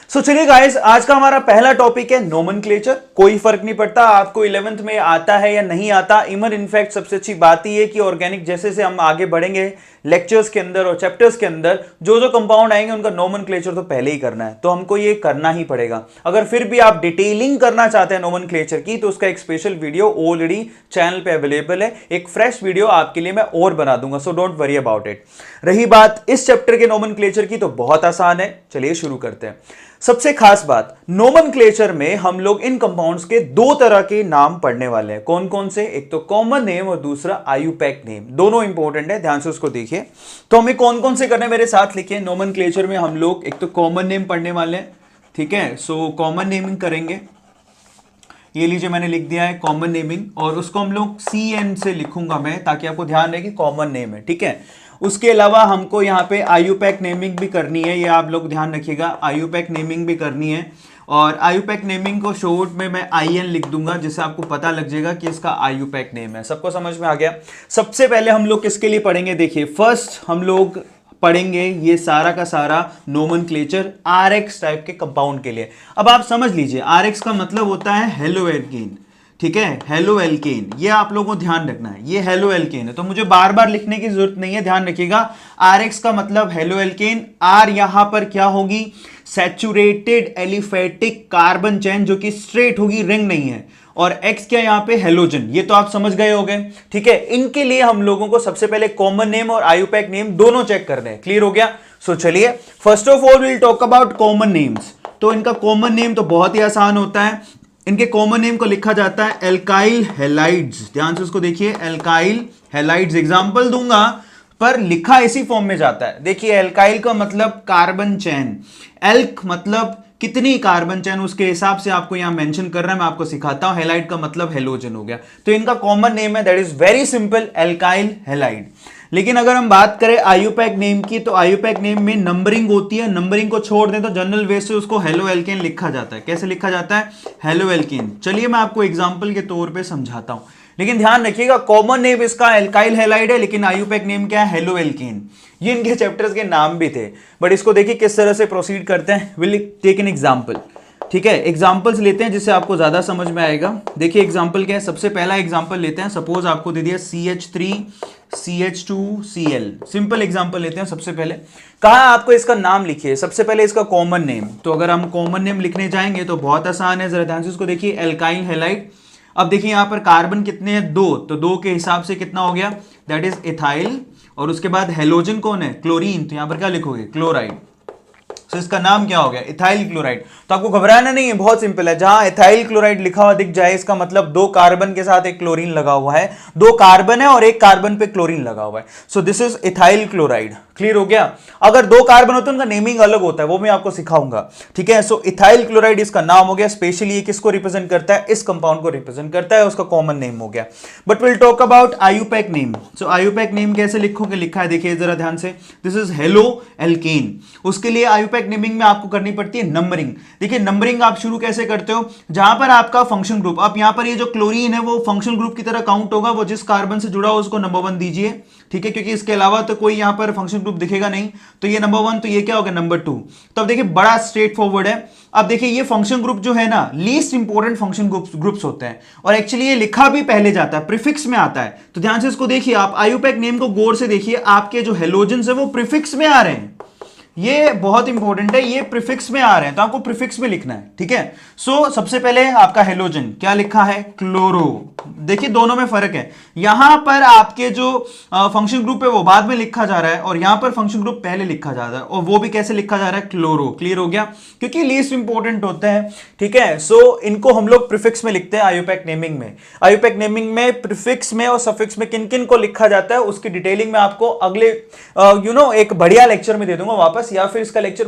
चलिए गाइस, आज का हमारा पहला टॉपिक है नोमेनक्लेचर। कोई फर्क नहीं पड़ता आपको 11th में आता है या नहीं आता। इनफैक्ट सबसे अच्छी बात यह है कि ऑर्गेनिक जैसे से हम आगे बढ़ेंगे लेक्चर्स के अंदर और चैप्टर्स के अंदर, जो जो कंपाउंड आएंगे उनका नोमेनक्लेचर तो पहले ही करना है, तो हमको ये करना ही पड़ेगा। अगर फिर भी आप डिटेलिंग करना चाहते हैं नोमेनक्लेचर की, तो उसका एक स्पेशल वीडियो ऑलरेडी चैनल पे अवेलेबल है। एक फ्रेश वीडियो आपके लिए मैं और बना दूंगा, so don't worry about it. रही बात इस चैप्टर के नोमेनक्लेचर की, तो बहुत आसान है। चलिए शुरू करते हैं। सबसे खास बात, नोमेनक्लेचर में हम लोग इन कंपाउंड्स के दो तरह के नाम पढ़ने वाले हैं। कौन कौन से? एक तो कॉमन नेम और दूसरा आयुपैक नेम। दोनों इंपॉर्टेंट है, ध्यान से उसको देखिए। तो हमें कौन कौन से करने, मेरे साथ लिखिए। नोमेनक्लेचर में हम लोग एक तो कॉमन नेम पढ़ने वाले हैं, ठीक है। सो कॉमन नेमिंग करेंगे। ये लीजिए, मैंने लिख दिया है कॉमन नेमिंग, और उसको हम लोग CN से लिखूंगा मैं, ताकि आपको ध्यान रहे कि कॉमन नेम है, ठीक है। उसके अलावा हमको यहाँ पे आयुपैक नेमिंग भी करनी है, ये आप लोग ध्यान रखिएगा। आयुपैक नेमिंग भी करनी है, और आयुपैक नेमिंग को शॉर्ट में मैं IN लिख दूंगा, जिससे आपको पता लग जाएगा कि इसका आयुपैक नेम है। सबको समझ में आ गया? सबसे पहले हम लोग किसके लिए पढ़ेंगे? देखिए, फर्स्ट हम लोग पढ़ेंगे ये सारा का सारा नोमेनक्लेचर RX टाइप के कंपाउंड के लिए। अब आप समझ लीजिए, RX का मतलब होता है हेलो एल्केन, ठीक है। हेलो एल्केन, ये आप लोगों को ध्यान रखना है, ये हेलो एल्केन है, तो मुझे बार बार लिखने की जरूरत नहीं है, ध्यान रखिएगा। RX का मतलब हेलो एल्केन। R यहां पर क्या होगी? सैचुरेटेड एलिफेटिक कार्बन चेन, जो कि स्ट्रेट होगी, रिंग नहीं है। और X क्या यहां पे? हेलोजन। ये तो आप समझ गए होंगे, ठीक है। इनके लिए हम लोगों को सबसे पहले कॉमन नेम और आयुपैक नेम दोनों चेक करने हैं। क्लियर हो गया? सो चलिए, first of all will talk about common names. तो इनका कॉमन नेम तो बहुत ही आसान होता है। इनके कॉमन नेम को लिखा जाता है एल्काइल हैलाइड्स। ध्यान से उसको देखिए, एल्काइल हैलाइड्स। एग्जांपल दूंगा, पर लिखा इसी फॉर्म में जाता है। देखिए, एल्काइल का मतलब कार्बन चेन, एल्क मतलब कितनी कार्बन चेन, उसके हिसाब से आपको यहां मेंशन कर रहा है, मैं आपको सिखाता हूं। हैलाइड का मतलब हेलोजन हो गया। तो इनका कॉमन नेम है, that is very simple, alkyl halide. लेकिन अगर हम बात करें आयुपैक नेम की, तो आयुपैक नेम में नंबरिंग होती है। नंबरिंग को छोड़ दें तो जनरल वे से उसको हेलो एल्केन लिखा जाता है। कैसे लिखा जाता है? Halo alkane. चलिए मैं आपको एग्जांपल के तौर पे समझाता हूं, लेकिन ध्यान रखिएगा, कॉमन नेम इसका एल्काइल हैलाइड है, लेकिन आयुपैक नेम क्या है? Halo alkane. ये इनके चैप्टर्स के नाम भी थे, बट इसको देखिए किस तरह से प्रोसीड करते हैं। विल टेक एन एग्जाम्पल, ठीक है। एग्जाम्पल्स लेते हैं जिससे आपको ज्यादा समझ में आएगा। देखिए एग्जाम्पल क्या है। सबसे पहला एग्जाम्पल लेते हैं। सपोज आपको दे दिया CH3CH2Cl। सिंपल एग्जाम्पल लेते हैं। सबसे पहले कहा आपको इसका नाम लिखिए, सबसे पहले इसका कॉमन नेम। तो अगर हम कॉमन नेम लिखने जाएंगे तो बहुत आसान है, जरा ध्यान से इसको देखिए, एल्काइल हैलाइड। अब देखिए यहां पर कार्बन कितने हैं? 2, तो 2 के हिसाब से कितना हो गया? That is ethyl. और उसके बाद हेलोजन कौन है? क्लोरीन। तो यहां पर क्या लिखोगे? क्लोराइड। तो इसका नाम क्या हो गया? Ethyl chloride. तो आपको घबराना नहीं है, बहुत सिंपल है। जहां इथाइल क्लोराइड लिखा हुआ दिख जाए, इसका मतलब 2 कार्बन के साथ एक क्लोरीन लगा हुआ है। 2 कार्बन है और एक कार्बन पे क्लोरीन लगा हुआ है। सो this is ethyl chloride. Clear हो गया? अगर 2 कार्बन होते हैं उनका नेमिंग अलग होता है, वो मैं आपको सिखाऊंगा, ठीक है। सो इथाइल क्लोराइड इसका नाम हो गया। स्पेशली ये किसको रिप्रेजेंट करता है? इस कंपाउंड को रिप्रेजेंट करता है, उसका कॉमन नेम हो गया। But will talk about IUPAC name. So IUPAC name कैसे लिखोगे? लिखा है, देखिए जरा ध्यान से, दिस इज हेलो एल्केन। उसके लिए आयुपैक नेमिंग में आपको करनी पड़ती है नंबरिंग। देखिए नंबरिंग आप शुरू कैसे करते हो? जहां पर आपका फंक्शन ग्रुप, अब यहां पर ये जो क्लोरीन है वो फंक्शन ग्रुप की तरह काउंट होगा, वो जिस कार्बन से जुड़ा हो उसको नंबर 1 दीजिए, ठीक है, क्योंकि इसके अलावा तो कोई यहां पर फंक्शन ग्रुप दिखेगा नहीं। तो ये नंबर 1, तो ये क्या होगा? नंबर 2। तो अब देखिए बड़ा स्ट्रेट फॉरवर्ड है। अब देखिए ये फंक्शन ग्रुप जो है ना, लीस्ट इंपॉर्टेंट फंक्शन ग्रुप्स होते हैं, और एक्चुअली ये लिखा भी पहले जाता है, प्रीफिक्स में आता है। तो ध्यान से इसको देखिए, आप आयुपैक नेम को गौर से देखिए, आपके जो हेलोजन्स है वो प्रीफिक्स में आ रहे हैं। ये बहुत इंपॉर्टेंट है, ये प्रीफिक्स में आ रहे हैं, तो आपको प्रीफिक्स में लिखना है, ठीक है। सो सबसे पहले आपका हेलोजन क्या लिखा है? क्लोरो। देखिए दोनों में फर्क है, यहां पर आपके जो फंक्शन ग्रुप है वो बाद में लिखा जा रहा है, और यहां पर फंक्शन ग्रुप पहले लिखा जा रहा है, और वो भी कैसे लिखा जा रहा है? क्लोरो। क्लियर हो गया? क्योंकि लीस्ट इंपॉर्टेंट होते हैं, ठीक है। सो इनको हम लोग प्रीफिक्स में लिखते हैं आयुपैक नेमिंग में। आयुपैक नेमिंग में प्रीफिक्स में और सफिक्स में किन किन को लिखा जाता है, उसकी डिटेलिंग में आपको अगले एक बढ़िया लेक्चर में दे दूंगा वापस, या फिर इसका लेक्चर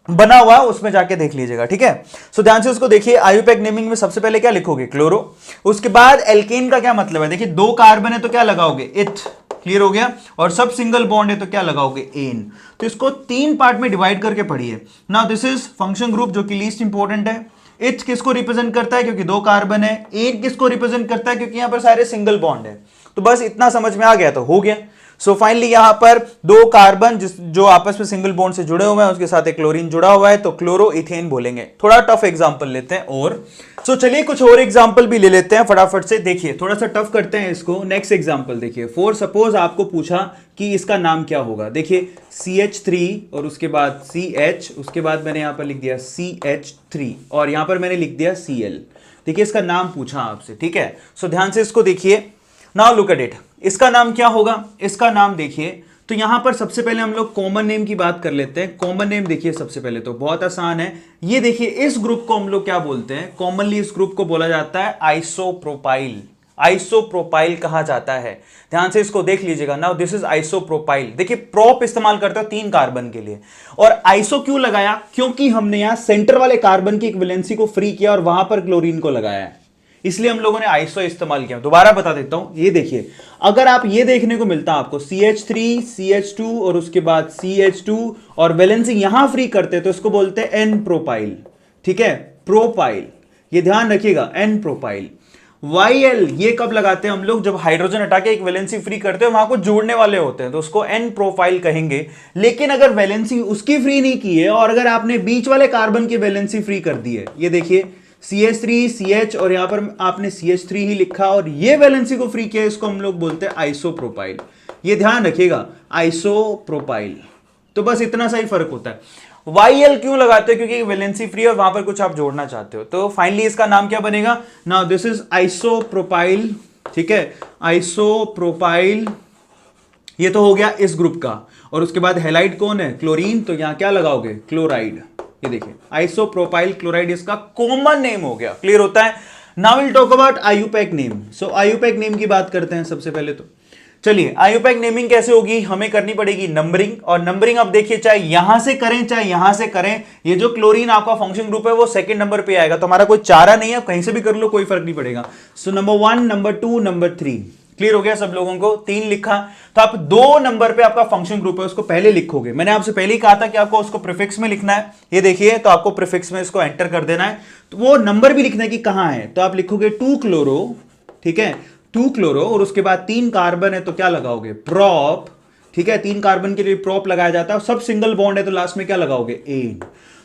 बना हुआ उसमें जाके देख लीजिएगा, ठीक है। सो ध्यान से उसको देखिए, आयुपैक नेमिंग में सबसे पहले क्या लिखोगे? क्लोरो। उसके बाद एल्केन का क्या मतलब है? देखिए 2 कार्बन है तो क्या लगाओगे? इथ। क्लियर हो गया? और सब सिंगल बॉन्ड है तो क्या लगाओगे? एन। तो इसको 3 पार्ट में डिवाइड करके पढ़िए। Now this is function group जो कि लीस्ट इंपॉर्टेंट है। इथ किसको रिप्रेजेंट करता है? क्योंकि 2 कार्बन है। एन किसको रिप्रेजेंट करता है? क्योंकि यहां पर सारे सिंगल बॉन्ड है। तो बस इतना समझ में आ गया तो हो गया। सो फाइनली यहां पर दो कार्बन जो आपस में सिंगल बॉन्ड से जुड़े हुए हैं, उसके साथ एक क्लोरीन जुड़ा हुआ है, तो क्लोरोइथेन बोलेंगे। थोड़ा टफ एग्जांपल लेते हैं और सो चलिए कुछ और एग्जांपल भी ले लेते हैं फटाफट से। देखिए थोड़ा सा टफ करते हैं इसको। नेक्स्ट एग्जांपल देखिए, फॉर सपोज आपको पूछा कि इसका नाम क्या होगा। देखिए CH3 और उसके बाद CH, उसके बाद मैंने यहां पर लिख दिया CH3 और यहां पर मैंने लिख दिया Cl। देखिए इसका नाम पूछा आपसे, ठीक है। सो ध्यान से इसको देखिए, नाउ लुक एट इट। इसका नाम क्या होगा? इसका नाम देखिए, तो यहां पर सबसे पहले हम लोग कॉमन नेम की बात कर लेते हैं। कॉमन नेम देखिए सबसे पहले तो बहुत आसान है। ये देखिए इस ग्रुप को हम लोग क्या बोलते हैं? कॉमनली इस ग्रुप को बोला जाता है आइसोप्रोपाइल। आइसोप्रोपाइल कहा जाता है। ध्यान से इसको देख लीजिएगा। Now this is isopropyl. देखिए प्रोप इस्तेमाल करते हो 3 कार्बन के लिए, और आइसो क्यों लगाया? क्योंकि हमने यहां सेंटर वाले कार्बन की एक वैलेंसी को फ्री किया और वहां पर क्लोरीन को लगाया है, इसलिए हम लोगों ने आइसो इस्तेमाल किया। दोबारा बता देता हूं, ये देखिए अगर आप ये देखने को मिलता आपको CH3 CH2 और उसके बाद CH2 और वैलेंसी यहां फ्री करते तो इसको बोलते हैं एन प्रोपाइल, ठीक है, प्रोपाइल। ये ध्यान रखिएगा, एन प्रोपाइल। YL ये कब लगाते हैं हम लोग? जब हाइड्रोजन हटा के एक वैलेंसी फ्री करते हैं, वहां को जोड़ने वाले होते हैं, तो उसको एन प्रोफाइल कहेंगे। लेकिन अगर वैलेंसी उसकी फ्री नहीं की है और अगर आपने बीच वाले कार्बन की वैलेंसी फ्री कर दी है, ये देखिए CH3 CH और यहां पर आपने CH3 ही लिखा और ये वैलेंसी को फ्री किया, इसको हम लोग बोलते हैं आइसोप्रोपाइल। ये ध्यान रखिएगा, आइसोप्रोपाइल। तो बस इतना सा ही फर्क होता है। YL क्यों लगाते हो? क्योंकि वैलेंसी फ्री और वहां पर कुछ आप जोड़ना चाहते हो। तो फाइनली इसका नाम क्या बनेगा? नाउ दिस इज आइसोप्रोपाइल, ठीक है, आइसोप्रोपाइल। ये तो हो गया इस ग्रुप का। और उसके बाद हैलाइड कौन है? क्लोरीन। तो यहां क्या लगाओगे? क्लोराइड। ये देखिए आइसोप्रोपाइल क्लोराइड इसका कॉमन नेम हो गया। क्लियर होता है? Now will talk about IUPAC name. So IUPAC name की बात करते हैं सबसे पहले। तो चलिए आईयूपैक नेमिंग कैसे होगी? हमें करनी पड़ेगी नंबरिंग, और नंबरिंग अब देखिए चाहे यहां से करें चाहे यहां से करें, ये जो क्लोरीन आपका फंक्शन ग्रुप है वो सेकंड नंबर पे आएगा, तो हमारा कोई चारा नहीं है, कहीं से भी कर लो कोई फर्क नहीं पड़ेगा। So number 1, number 2, number 3। Clear हो गया सब लोगों को? 3 लिखा, तो आप 2 नंबर पे आपका फंक्शन ग्रुप है उसको पहले लिखोगे। मैंने आपसे पहले ही कहा था कि आपको उसको प्रीफिक्स में लिखना है। ये देखिए, तो आपको प्रीफिक्स में इसको एंटर कर देना है, तो वो नंबर भी लिखना है कि कहां है। तो आप लिखोगे 2 क्लोरो, ठीक है, 2 क्लोरो, और उसके बाद 3 कार्बन है तो क्या लगाओगे? प्रोप, ठीक है, 3 कार्बन के लिए प्रोप लगाया जाता है। सब सिंगल बॉन्ड है तो लास्ट में क्या लगाओगे? एन।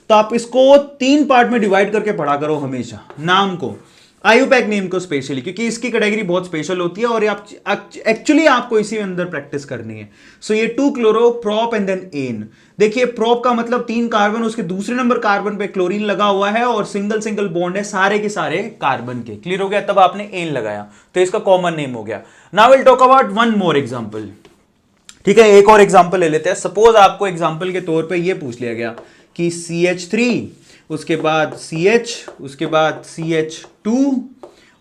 तो आप इसको 3 पार्ट में डिवाइड करके पढ़ा करो हमेशा नाम को, आईयूपैक नेम को स्पेशली, क्योंकि इसकी कैटेगरी बहुत स्पेशल होती है और आप एक्चुअली आपको इसी अंदर प्रैक्टिस करनी है। सो ये 2 chloro, prop and then ene. देखिए प्रोप का मतलब 3 कार्बन, उसके दूसरे नंबर कार्बन पे क्लोरीन लगा हुआ है और सिंगल सिंगल बॉन्ड है सारे के सारे कार्बन के। क्लियर हो गया? तब आपने एन लगाया, तो इसका कॉमन नेम हो गया। Now will talk about one more example, ठीक है, एक और एग्जांपल ले लेते हैं। सपोज आपको एग्जांपल के तौर पे ये पूछ लिया गया कि CH3, उसके बाद CH, उसके बाद CH2,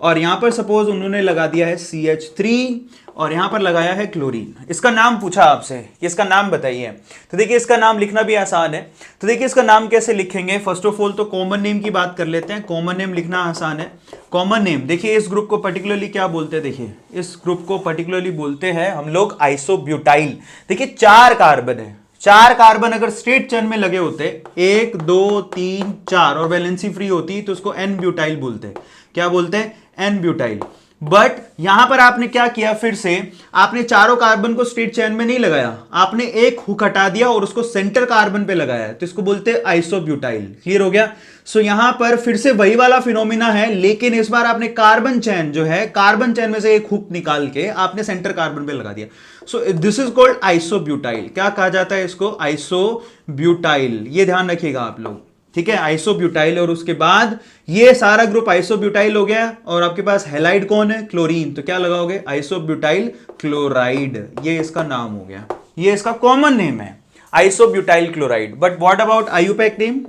और यहां पर सपोज उन्होंने लगा दिया है CH3 और यहां पर लगाया है क्लोरीन। इसका नाम पूछा आपसे कि इसका नाम बताइए। तो देखिए इसका नाम लिखना भी आसान है। तो देखिए इसका नाम कैसे लिखेंगे? फर्स्ट ऑफ ऑल तो कॉमन नेम की बात कर लेते हैं। कॉमन नेम लिखना आसान है। कॉमन नेम देखिए इस ग्रुप को पर्टिकुलरली क्या बोलते हैं? देखिए इस ग्रुप को पर्टिकुलरली बोलते हैं हम लोग आइसोब्यूटाइल। देखिए 4 कार्बन है, 4 कार्बन अगर स्ट्रेट चेन में लगे होते 1 2 3 4 और वैलेंसी फ्री होती तो उसको एन ब्यूटाइल बोलते हैं। क्या बोलते हैं? N butyl. बट यहां पर आपने क्या किया? फिर से आपने चारों कार्बन को स्ट्रेट चेन में नहीं लगाया, आपने एक हुक हटा दिया और उसको सेंटर कार्बन पे लगाया, तो इसको बोलते हैं आइसोब्यूटाइल। क्लियर हो गया? सो यहां पर फिर से वही वाला फिनोमिना है, लेकिन इस बार आपने कार्बन चेन जो है, कार्बन चेन में से एक हुक निकाल के आपने सेंटर कार्बन पे लगा दिया। सो दिस इज कॉल्ड आइसोब्यूटाइल। क्या कहा जाता है इसको? आइसोब्यूटाइल। ये ध्यान रखिएगा आप लोग, ठीक है, आइसोब्यूटाइल। और उसके बाद ये सारा ग्रुप आइसोब्यूटाइल हो गया और आपके पास हैलाइड कौन है? क्लोरीन। तो क्या लगाओगे? Isobutyl chloride. ये इसका नाम हो गया, ये इसका कॉमन नेम है isobutyl chloride. But what about IUPAC name?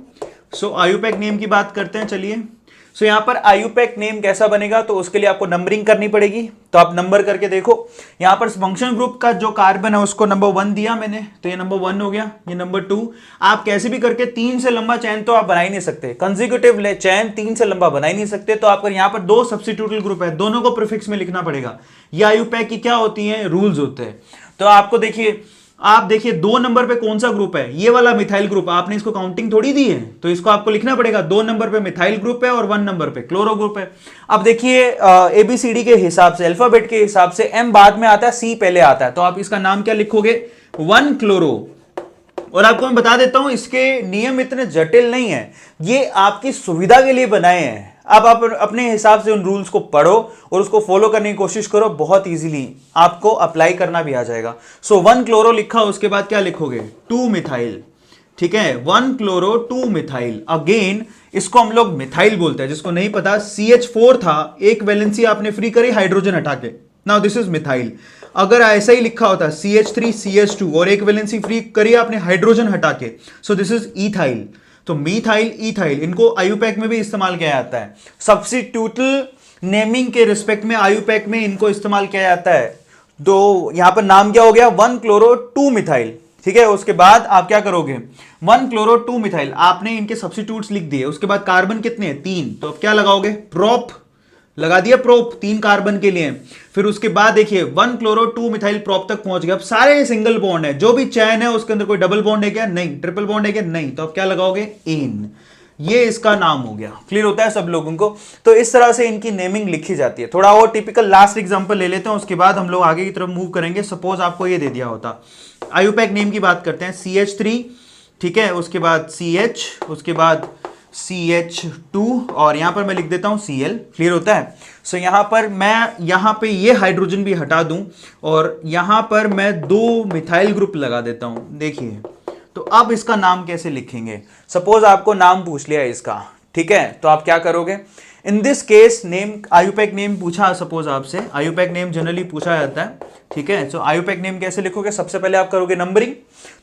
So IUPAC name की बात करते हैं। चलिए सो यहां पर आईयूपैक नेम कैसा बनेगा? तो उसके लिए आपको नंबरिंग करनी पड़ेगी। तो आप नंबर करके देखो, यहां पर फंक्शन ग्रुप का जो कार्बन है उसको नंबर 1 दिया मैंने, तो ये नंबर 1 हो गया, ये नंबर 2। आप कैसे भी करके 3 से लंबा चैन तो आप बना ही नहीं सकते, कंसेक्यूटिव चैन 3 से लंबा बना ही नहीं सकते। तो आपका यहां पर 2 सब्स्टिट्यूटल ग्रुप है, दोनों को प्रीफिक्स में लिखना पड़ेगा। ये आईयूपैक की क्या होती है? रूल्स होते हैं। तो आपको देखिए आप देखिए 2 नंबर पे कौन सा ग्रुप है, ये वाला मिथाइल ग्रुप, आपने इसको काउंटिंग थोड़ी दी है, तो इसको आपको लिखना पड़ेगा। 2 नंबर पे मिथाइल ग्रुप है और 1 नंबर पे क्लोरो ग्रुप है। अब देखिए एबीसीडी के हिसाब से, अल्फाबेट के हिसाब से एम बाद में आता है, सी पहले आता है, तो आप इसका नाम क्या लिखोगे, 1 क्लोरो। और आपको मैं बता देता हूं इसके नियम इतने जटिल नहीं है, ये आपकी सुविधा के लिए बनाए हैं। अब आप अपने हिसाब से उन रूल्स को पढ़ो और उसको फॉलो करने की कोशिश करो, बहुत इजीली आपको अप्लाई करना भी आ जाएगा। सो 1 क्लोरो लिखा, उसके बाद क्या लिखोगे, 2 मिथाइल, ठीक है, 1 क्लोरो 2 मिथाइल। अगेन इसको हम लोग मिथाइल बोलते हैं, जिसको नहीं पता CH4 था, एक वैलेंसी आपने फ्री करी हाइड्रोजन हटा के, नाउ दिस इज मिथाइल। अगर ऐसा ही लिखा होता CH3 CH2 और एक वैलेंसी फ्री करी आपने हाइड्रोजन हटा के, सो दिस इज इथाइल। तो मीथाइल इथाइल, इनको आयुपैक में भी इस्तेमाल किया जाता है। सब्स्टिट्यूटल नेमिंग के रिस्पेक्ट में आयुपैक में इनको इस्तेमाल किया जाता है। तो यहां पर नाम क्या हो गया, 1 क्लोरो 2 मिथाइल, ठीक है। उसके बाद आप क्या करोगे, 1 क्लोरो 2 मिथाइल, आपने इनके सब्स्टिट्यूट्स लिख दिए। उसके बाद कार्बन कितने हैं, 3, तो अब क्या लगाओगे, प्रोप लगा दिया, प्रोप 3 कार्बन के लिए। फिर उसके बाद देखिए 1 क्लोरो 2 मिथाइल प्रोप तक पहुंच गया। अब सारे सिंगल बॉन्ड है, जो भी चैन है उसके अंदर कोई डबल बॉन्ड है क्या, नहीं। ट्रिपल बॉन्ड है क्या, नहीं। तो अब क्या लगाओगे, एन, ये इसका नाम हो गया। क्लियर होता है सब लोगों को। तो इस तरह से इनकी नेमिंग लिखी जाती है। थोड़ा और टिपिकल लास्ट एग्जांपल ले लेते हैं, उसके बाद हम लोग आगे की तरफ मूव करेंगे। सपोज आपको ये दे दिया होता, आयुपैक नेम की बात करते हैं, CH3, ठीक है, उसके बाद CH, उसके बाद CH2 और यहां पर मैं लिख देता हूं Cl। क्लियर होता है। सो यहां पर मैं यहां पे ये हाइड्रोजन भी हटा दूं और यहां पर मैं 2 मिथाइल ग्रुप लगा देता हूं। देखिए तो अब इसका नाम कैसे लिखेंगे, सपोज आपको नाम पूछ लिया इसका, ठीक है, तो आप क्या करोगे, in this case name, IUPAC name पूछा सपोज आपसे, आयुपैक नेम जनरली पूछा जाता है, ठीक है। सो आयुपैक नेम कैसे लिखोगे, सबसे पहले आप करोगे नंबरिंग।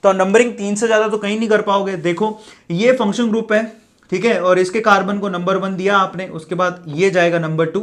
तो नंबरिंग 3 से ज्यादा तो कहीं नहीं कर पाओगे। देखो ये फंक्शन ग्रुप है, ठीक है, और इसके कार्बन को नंबर 1 दिया आपने, उसके बाद ये जाएगा नंबर 2।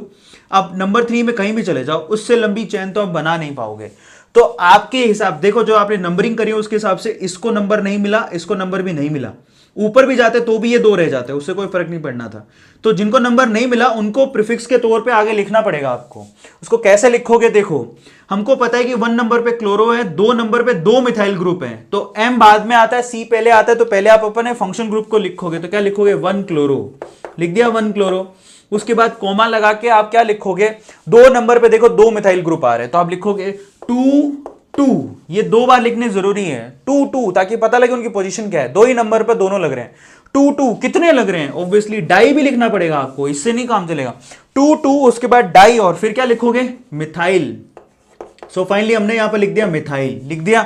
अब नंबर 3 में कहीं भी चले जाओ, उससे लंबी चेन तो आप बना नहीं पाओगे। तो आपके हिसाब, देखो जो आपने नंबरिंग करी है उसके हिसाब से इसको नंबर नहीं मिला, इसको नंबर भी नहीं मिला, ऊपर भी जाते तो भी ये 2 रह जाते, उससे कोई फर्क नहीं पड़ना था। तो जिनको नंबर नहीं मिला उनको प्रीफिक्स के तौर पे आगे लिखना पड़ेगा आपको। उसको कैसे लिखोगे, देखो हमको पता है कि 1 नंबर पे क्लोरो है, 2 नंबर पे 2 मिथाइल ग्रुप है, तो M बाद में आता है, C पहले आता है, तो पहले आप अपने फंक्शन ग्रुप को लिखोगे। तो क्या लिखोगे, 1 क्लोरो, लिख दिया 1 क्लोरो। उसके बाद कोमा लगा के आप क्या लिखोगे, 2 नंबर पे देखो 2 मिथाइल ग्रुप आ रहे हैं, तो आप लिखोगे 2 2, ये 2 बार लिखने जरूरी है, 2 2, ताकि पता लगे उनकी पोजीशन क्या है। 2 ही नंबर पे दोनों लग रहे हैं, 2 2 कितने लग रहे हैं, ऑब्वियसली डाई भी लिखना पड़ेगा आपको, इससे नहीं काम चलेगा। 2 2 उसके बाद डाई और फिर क्या लिखोगे, मिथाइल। सो फाइनली हमने यहां पर लिख दिया मिथाइल, लिख दिया।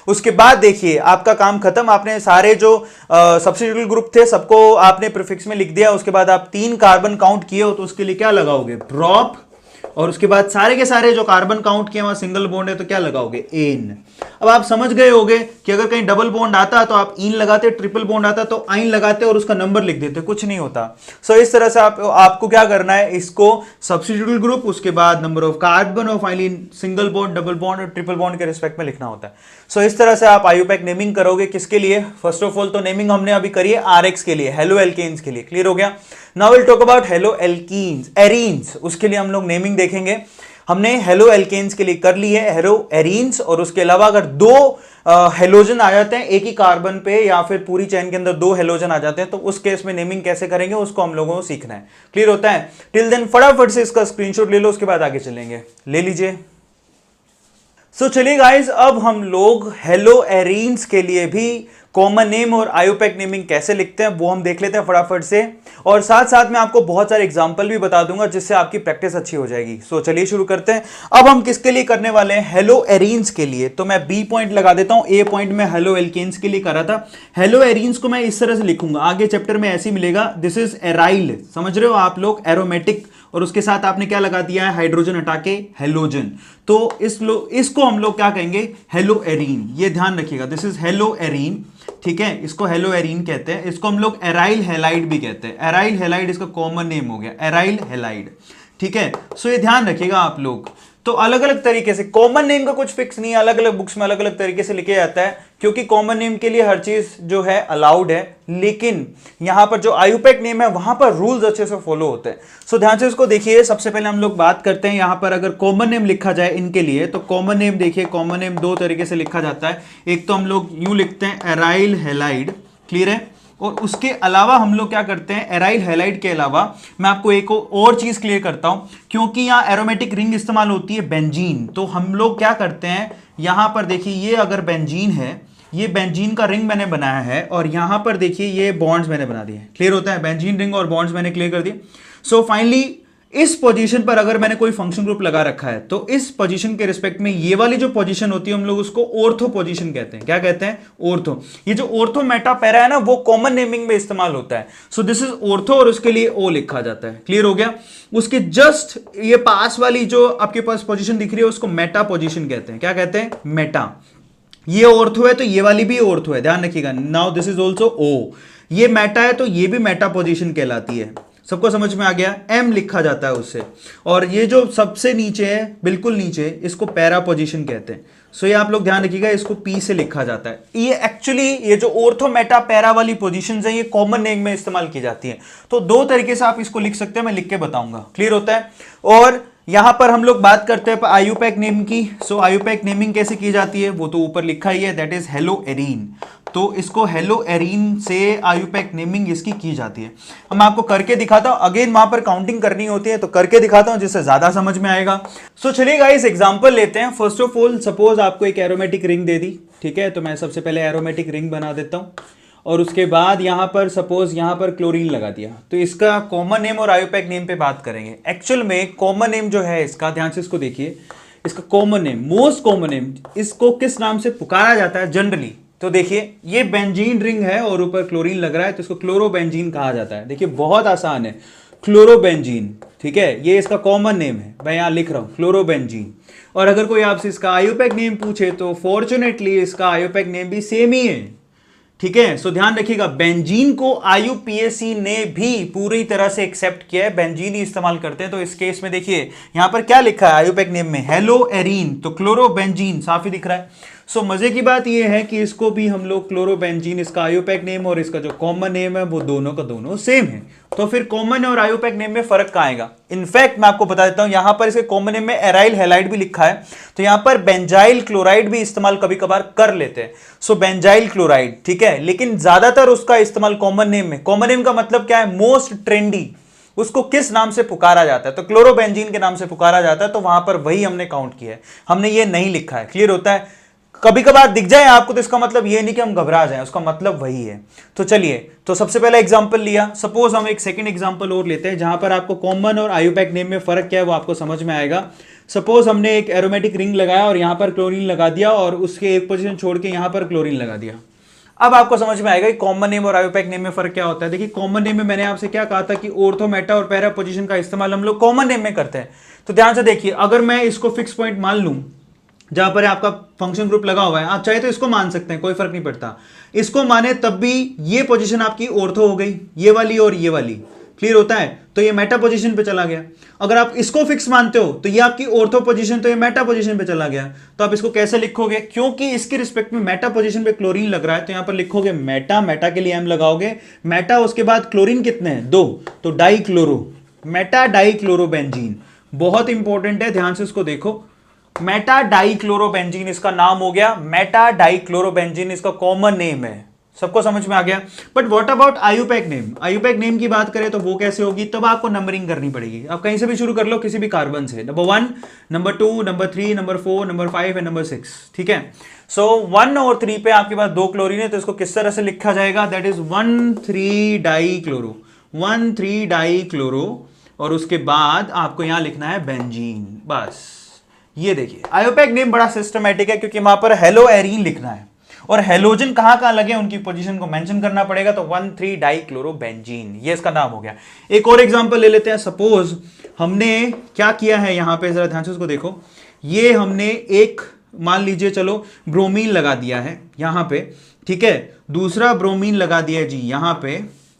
उसके बाद देखिए आपका काम खत्म, आपने सारे जो सब्स्टिट्यूट ग्रुप थे सबको आपने प्रीफिक्स में लिख दिया। उसके बाद आप 3 कार्बन काउंट किए हो, तो उसके लिए क्या लगाओगे, प्रोप, और उसके बाद सारे के सारे जो कार्बन काउंट किए वहां सिंगल बॉन्ड है, तो क्या लगाओगे, एन। अब आप समझ गए होगे कि अगर कहीं डबल बॉन्ड आता तो आप इन लगाते, ट्रिपल बॉन्ड आता तो आइन लगाते और उसका नंबर लिख देते, कुछ नहीं होता। सो इस तरह से आपको क्या करना है, इसको सब्स्टिट्यूट ग्रुप, उसके बाद नंबर ऑफ कार्बन और finally single bond, double bond और ट्रिपल बॉन्ड के रिस्पेक्ट में लिखना होता है। सो इस तरह से आप आयुपैक नेमिंग करोगे। किसके लिए, फर्स्ट ऑफ ऑल तो नेमिंग हमने अभी करी है RX के लिए, हेलो एल्केन्स के लिए। क्लियर हो गया। Now will talk about hello alkenes, arenes, उसके लिए हम लोग नेमिंग देखेंगे। हमने हेलो एल्केन्स के लिए कर ली है हेलो एरीन्स, और उसके अलावा अगर 2 हेलोजन आ जाते हैं एक ही कार्बन पे, या फिर पूरी चेन के अंदर 2 हेलोजन आ जाते हैं, तो उस केस में नेमिंग कैसे करेंगे उसको हम लोगों को सीखना है। क्लियर होता है। टिल देन फटाफट से इसका स्क्रीनशॉट ले लो, उसके बाद आगे चलेंगे, ले लीजिए। सो चलिए गाइज, अब हम लोग हेलो एरीन्स के लिए भी कॉमन नेम और आयुपैक नेमिंग कैसे लिखते हैं वो हम देख लेते हैं फटाफट से, और साथ साथ मैं आपको बहुत सारे एग्जांपल भी बता दूंगा जिससे आपकी प्रैक्टिस अच्छी हो जाएगी। सो चलिए शुरू करते हैं। अब हम किसके लिए करने वाले हैं, हेलो एरीन्स के लिए। तो मैं B पॉइंट लगा देता हूं, A पॉइंट में हेलो एल्केन्स के लिए करा था। हेलो एरीन्स को मैं इस तरह से लिखूंगा, आगे चैप्टर में ऐसे ही मिलेगा, दिस इज एराइल, समझ रहे हो आप लोग, एरोमेटिक, और उसके साथ आपने क्या लगा दिया है, हाइड्रोजन हटा के हेलोजन। तो इसको हम लोग क्या कहेंगे, हेलो एरीन, ये ध्यान रखिएगा, दिस इज हेलो एरीन, ठीक है, इसको हेलो एरीन कहते हैं। इसको हम लोग एराइल हैलाइड भी कहते हैं, एराइल हैलाइड इसका कॉमन नेम हो गया, एराइल हैलाइड, ठीक है। सो ये ध्यान रखिएगा आप लोग। तो अलग अलग तरीके से, कॉमन नेम का कुछ फिक्स नहीं है, अलग अलग बुक्स में अलग अलग तरीके से लिखे जाता है, क्योंकि कॉमन नेम के लिए हर चीज जो है अलाउड है, लेकिन यहां पर जो आयुपैक नेम है वहां पर रूल्स अच्छे से फॉलो होते हैं। सो ध्यान से इसको देखिए। सबसे पहले हम लोग बात करते हैं यहां पर अगर कॉमन नेम लिखा जाए इनके लिए, तो कॉमन नेम देखिए, कॉमन नेम दो तरीके से लिखा जाता है। एक तो हम लोग यूं लिखते हैं एराइल हैलाइड, क्लियर है, और उसके अलावा हम लोग क्या करते हैं, एराइल हैलाइड के अलावा मैं आपको एक और चीज क्लियर करता हूं, क्योंकि यहां एरोमेटिक रिंग इस्तेमाल होती है बेंजीन, तो हम लोग क्या करते हैं यहां पर देखिए, ये अगर बेंजीन है, ये बेंजीन का रिंग मैंने बनाया है, और यहां पर देखिए ये बॉन्ड्स मैंने बना दिए, क्लियर होता है, बेंजीन रिंग और बॉन्ड्स मैंने क्लियर कर दिए। सो फाइनली इस पोजीशन पर अगर मैंने कोई फंक्शन ग्रुप लगा रखा है, तो इस पोजीशन के रिस्पेक्ट में ये वाली जो पोजीशन होती है हम लोग उसको ऑर्थो पोजीशन कहते हैं। क्या कहते हैं? ऑर्थो। ये जो ऑर्थो मेटा पैरा है ना, वो कॉमन नेमिंग में इस्तेमाल होता है। सो दिस इज ऑर्थो, और उसके लिए ओ लिखा जाता है। क्लियर हो गया? उसके जस्ट ये पास वाली जो आपके पास पोजीशन दिख रही है उसको मेटा पोजीशन कहते हैं। क्या कहते हैं? मेटा। ये ऑर्थो है तो ये वाली भी ऑर्थो है, ध्यान रखिएगा। नाउ दिस इज ऑल्सो ओ। ये मेटा है तो ये भी मेटा पोजीशन कहलाती है। सबको समझ में आ गया? एम लिखा जाता है उससे। और ये जो सबसे नीचे है, बिल्कुल नीचे, इसको पैरा पोजीशन कहते हैं। सो ये आप लोग ध्यान रखिएगा, इसको पी से लिखा जाता है। ये एक्चुअली ये जो ऑर्थो मेटा पैरा वाली पोजीशंस है, ये कॉमन नेम में इस्तेमाल की जाती है। तो दो तरीके से आप इसको लिख सकते हैं, मैं लिख के बताऊंगा। क्लियर होता है? और यहां पर हम लोग बात करते हैं आयुपैक नेम की। सो आयुपैक नेमिंग कैसे की जाती है वो तो ऊपर लिखा ही है, दैट इज हेलो एरीन। तो इसको हेलो एरीन से आयुपैक नेमिंग इसकी की जाती है। अब मैं आपको करके दिखाता हूं, अगेन वहां पर काउंटिंग करनी होती है तो करके दिखाता हूं जिससे ज्यादा समझ में आएगा। सो चलिए गाइस एग्जांपल लेते हैं। फर्स्ट ऑफ ऑल सपोज आपको एक एरोमेटिक रिंग दे दी, ठीक है, तो मैं सबसे पहले एरोमेटिक रिंग बना देता हूं, और उसके बाद यहां पर सपोज यहां पर क्लोरीन लगा दिया। तो इसका कॉमन नेम और आयुपैक नेम पे बात करेंगे। एक्चुअल में कॉमन नेम जो है इसका, ध्यान से इसको देखिए, इसका common name, most common name, इसको किस नाम से पुकारा जाता है जनरली? तो देखिए ये बेंजीन रिंग है और ऊपर क्लोरीन लग रहा है, तो इसको क्लोरोबेंजीन कहा जाता है। देखिए बहुत आसान है, क्लोरोबेंजीन, ठीक है, ये इसका कॉमन नेम है। मैं यहां लिख रहा हूं क्लोरोबेंजीन। और अगर कोई आपसे इसका आयुपैक नेम पूछे तो फॉर्चुनेटली इसका आयुपैक नेम भी सेम ही है, ठीक है। सो ध्यान रखिएगा, बेंजीन को आईयूपीएसी ने भी पूरी तरह से एक्सेप्ट किया है, बेंजीन ही इस्तेमाल करते हैं। तो इस केस में देखिए यहां पर क्या लिखा है आयुपैक नेम में, हेलो एरीन, तो क्लोरोबेंजीन साफ ही दिख रहा है। सो मजे की बात यह है कि इसको भी हम लोग क्लोरोबेंजीन, इसका आयुपैक नेम और इसका जो कॉमन नेम है वो दोनों का दोनों सेम है। तो फिर कॉमन और आयुपैक नेम में फर्क कहां आएगा? इनफैक्ट मैं आपको बता देता हूं, यहां पर इसके कॉमन नेम में एराइल हैलाइड भी लिखा है, तो यहां पर बेंजाइल क्लोराइड भी इस्तेमाल कभी कभार कर लेते हैं। सो बेंजाइल क्लोराइड, ठीक है, लेकिन ज्यादातर उसका इस्तेमाल कॉमन नेम में। कॉमन नेम का मतलब क्या है? Most trendy. उसको किस नाम से पुकारा जाता है? तो क्लोरोबेंजीन के नाम से पुकारा जाता है, तो वहां पर वही हमने काउंट किया है, हमने ये नहीं लिखा है। क्लियर होता है? कभी कभार दिख जाए आपको तो इसका मतलब ये नहीं कि हम घबरा जाएं, उसका मतलब वही है। तो चलिए, तो सबसे पहला एग्जांपल लिया, सपोज हम एक सेकंड एग्जांपल और लेते हैं जहां पर आपको कॉमन और आयुपैक नेम में फर्क क्या है वो आपको समझ में आएगा। सपोज हमने एक एरोमेटिक रिंग लगाया और यहां पर क्लोरीन लगा दिया, और उसके एक पोजीशन छोड़ के यहां पर क्लोरीन लगा दिया। अब आपको समझ में आएगा कि कॉमन नेम और आयुपैक नेम में फर्क क्या होता है। देखिए कॉमन नेम में मैंने आपसे क्या कहा था कि ऑर्थो, मेटा और पैरा पोजीशन का इस्तेमाल हम लोग कॉमन नेम में करते हैं। तो ध्यान से देखिए, अगर मैं इसको फिक्स पॉइंट मान लूं जहां पर आपका फंक्शन ग्रुप लगा हुआ है, आप चाहे तो इसको मान सकते हैं, कोई फर्क नहीं पड़ता। इसको माने तब भी ये पोजीशन आपकी ऑर्थो हो गई, ये वाली और ये वाली। क्लियर होता है? तो ये मेटा पोजीशन पे चला गया। अगर आप इसको फिक्स मानते हो तो ये आपकी ऑर्थो पोजीशन, तो ये मेटा पोजीशन पे चला गया। तो आप इसको कैसे लिखोगे? क्योंकि इसके रिस्पेक्ट में मेटा पोजीशन पे क्लोरीन लग रहा है, तो यहां पर लिखोगे मेटा, मेटा के लिए एम लगाओगे, मेटा, उसके बाद क्लोरीन कितने हैं? 2, तो di chloro, meta di chlorobenzene. बहुत इंपॉर्टेंट है, ध्यान से इसको देखो, मेटा डाई क्लोरोबेंजीन इसका नाम हो गया, मेटा डाई क्लोरोबेंजीन इसका कॉमन नेम है। सबको समझ में आ गया? But what about IUPAC name? IUPAC name की बात करें तो वो कैसे होगी? तब आपको नंबरिंग करनी पड़ेगी। आप कहीं से भी शुरू कर लो, किसी भी कार्बन से, number 1, number 2, number 3, number 4, number 5 and number 6, ठीक है। सो 1 और 3 पे आपके पास 2 क्लोरीन है, तो इसको किस तरह से लिखा जाएगा? That is 1,3 die chloro, 1,3 die chloro, और उसके बाद आपको यहां लिखना है बेंजीन, बस। ये देखिए आयुपैक नेम बड़ा सिस्टमैटिक है, क्योंकि वहां पर हेलो एरीन लिखना है और हेलोजन कहां लगे उनकी पोजीशन को मेंशन करना पड़ेगा। तो 1,3 डाई क्लोरोबेंजीन, ये इसका नाम हो गया। एक और एग्जांपल ले लेते हैं। सपोज हमने क्या किया है यहां पे, जरा ध्यान से उसको देखो। ये हमने एक, मान लीजिए चलो ब्रोमीन लगा दिया है यहां पे, ठीक है, दूसरा ब्रोमीन लगा दिया है जी यहां पे,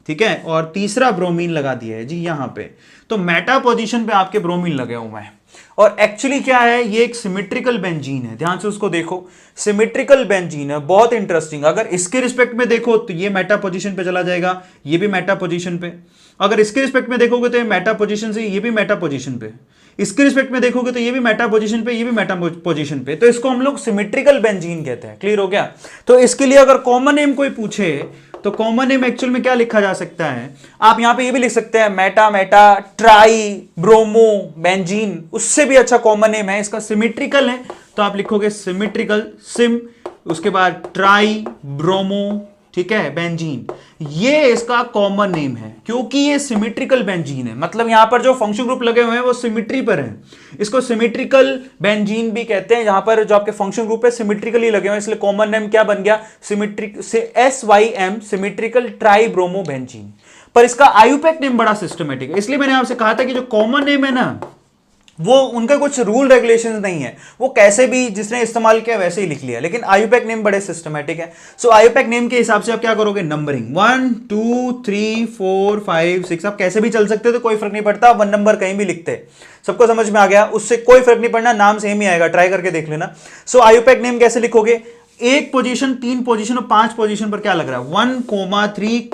ठीक है, और तीसरा ब्रोमीन लगा दिया है जी यहां पे। तो मेटा पोजीशन पे आपके ब्रोमीन लगे हुए हैं, और एक्चुअली क्या है, ये एक सिमेट्रिकल बेंजीन है, ध्यान से उसको देखो, सिमेट्रिकल बेंजीन है, बहुत इंटरेस्टिंग। अगर इसके रिस्पेक्ट में देखो तो ये मेटा पोजीशन पे चला जाएगा, ये भी मेटा पोजीशन पे। अगर इसके रिस्पेक्ट में देखोगे तो ये मेटा पोजीशन से ये भी मेटा पोजीशन पे, इसके रिस्पेक्ट में देखोगे तो ये भी मेटा पोजीशन पे, ये भी मेटा पोजीशन पे। तो इसको हम लोग सिमेट्रिकल बेंजीन कहते हैं। क्लियर हो गया? तो इसके लिए अगर कॉमन नेम कोई पूछे तो कॉमन नेम एक्चुअल में क्या लिखा जा सकता है, आप यहां पे ये भी लिख सकते हैं Meta Meta try bromo benzene, उससे भी अच्छा कॉमन नेम है इसका, सिमेट्रिकल है तो आप लिखोगे सिमेट्रिकल सिम, उसके बाद ट्राई ब्रोमो, ठीक है, बेंजीन। ये इसका कॉमन नेम है क्योंकि ये सिमेट्रिकल बेंजीन है, मतलब यहां पर जो फंक्शन ग्रुप लगे हुए हैं वो सिमेट्री पर हैं, इसको सिमेट्रिकल बेंजीन भी कहते हैं। यहां पर जो आपके फंक्शन ग्रुप है सिमेट्रिकली लगे हुए हैं, इसलिए कॉमन नेम क्या बन गया, सिमेट्रिक से SYM, symmetrical try bromo benzene. पर इसका आयुपेक नेम बड़ा सिस्टमेटिक है, इसलिए मैंने आपसे कहा था कि जो कॉमन नेम है ना वो उनका कुछ रूल रेगुलेशंस नहीं है, वो कैसे भी जिसने इस्तेमाल किया वैसे ही लिख लिया, लेकिन आयुपेक नेम बड़े सिस्टमेटिक है। सो आयुपेक नेम के हिसाब से आप क्या करोगे, नंबरिंग 1 2 3 4 5 6, आप कैसे भी चल सकते हो तो कोई फर्क नहीं पड़ता, 1 नंबर कहीं भी लिखते, सबको समझ में आ गया, उससे कोई फर्क नहीं पड़ना, नाम सेम ही आएगा, ट्राई करके देख लेना। सो आयुपेक नेम कैसे लिखोगे, एक पोजीशन, 3 पोजीशन और 5 पोजीशन पर क्या लग रहा है, 1 3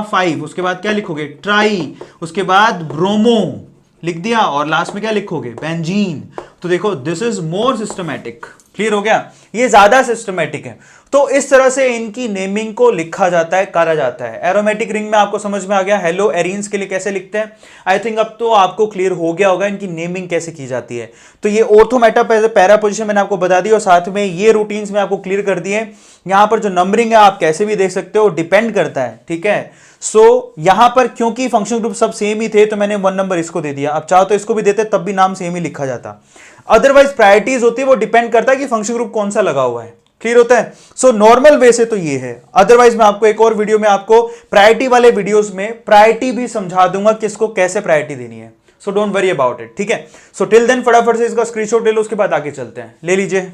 5, उसके बाद क्या लिखोगे, ट्राई, उसके बाद ब्रोमो लिख दिया, और लास्ट में क्या लिखोगे, बेंजीन। तो देखो this is more systematic. Clear हो गया, ये ज्यादा सिस्टमैटिक है। तो इस तरह से इनकी नेमिंग को लिखा जाता है, करा जाता है। एरोमेटिक रिंग में आपको समझ में आ गया, हेलो एरीन्स के लिए कैसे लिखते हैं। आई थिंक अब तो आपको क्लियर हो गया होगा इनकी नेमिंग कैसे की जाती है। तो ये ऑर्थो मेटा पैरा पोजीशन मैंने आपको बता दी, और साथ में ये रूटीन्स में आपको क्लियर कर दिए। यहां पर जो नंबरिंग है आप कैसे भी देख सकते हो, डिपेंड करता है, ठीक है। सो यहां पर क्योंकि फंक्शन ग्रुप सब सेम ही थे तो मैंने 1 नंबर इसको दे दिया, अब चाहो तो इसको भी देते तब भी नाम सेम ही लिखा जाता। अदरवाइज प्रायोरिटीज होती है, वो डिपेंड करता है कि फंक्शन ग्रुप कौन सा लगा हुआ है। क्लियर होता है? सो नॉर्मल वे से तो ये है, अदरवाइज मैं आपको एक और वीडियो में आपको प्रायोरिटी वाले वीडियोस में प्रायोरिटी भी समझा दूंगा किसको कैसे प्रायोरिटी देनी है। So don't worry about it, ठीक है। सो टिल देन फटाफट से इसका स्क्रीनशॉट ले लो, उसके बाद आगे चलते हैं, ले लीजिए।